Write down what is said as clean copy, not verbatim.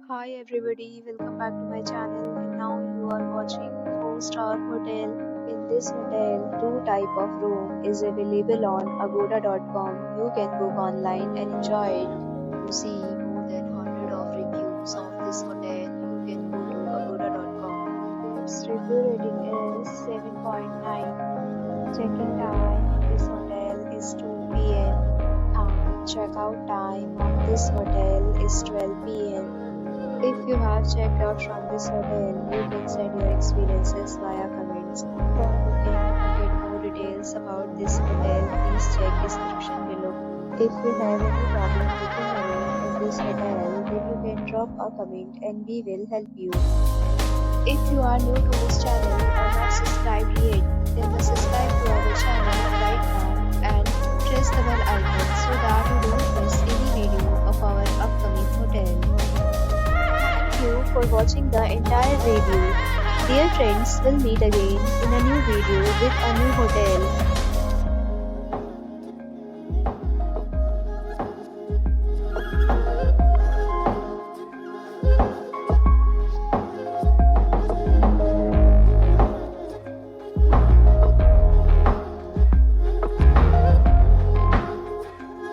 Hi everybody, welcome back to my channel and now you are watching 4-star hotel. In this hotel, two type of room is available on agoda.com. You can book online and enjoy it. To see more than 100 of reviews of this hotel, you can go to agoda.com. Its review rating is 7.9. Check-in time in this hotel is 2 p.m. and check-out time of this hotel is 12 p.m. If you have checked out from this hotel, you can send your experiences via comments. For booking or get more details about this hotel, please check description below. If you have any problem booking a room in this hotel, then you can drop a comment and we will help you. If you are new to this channel or not subscribed yet, then subscribe to our channel right now and press the bell icon so that you don't miss any video of our upcoming hotel. Thank you for watching the entire video. Dear friends, we'll meet again in a new video with a new hotel.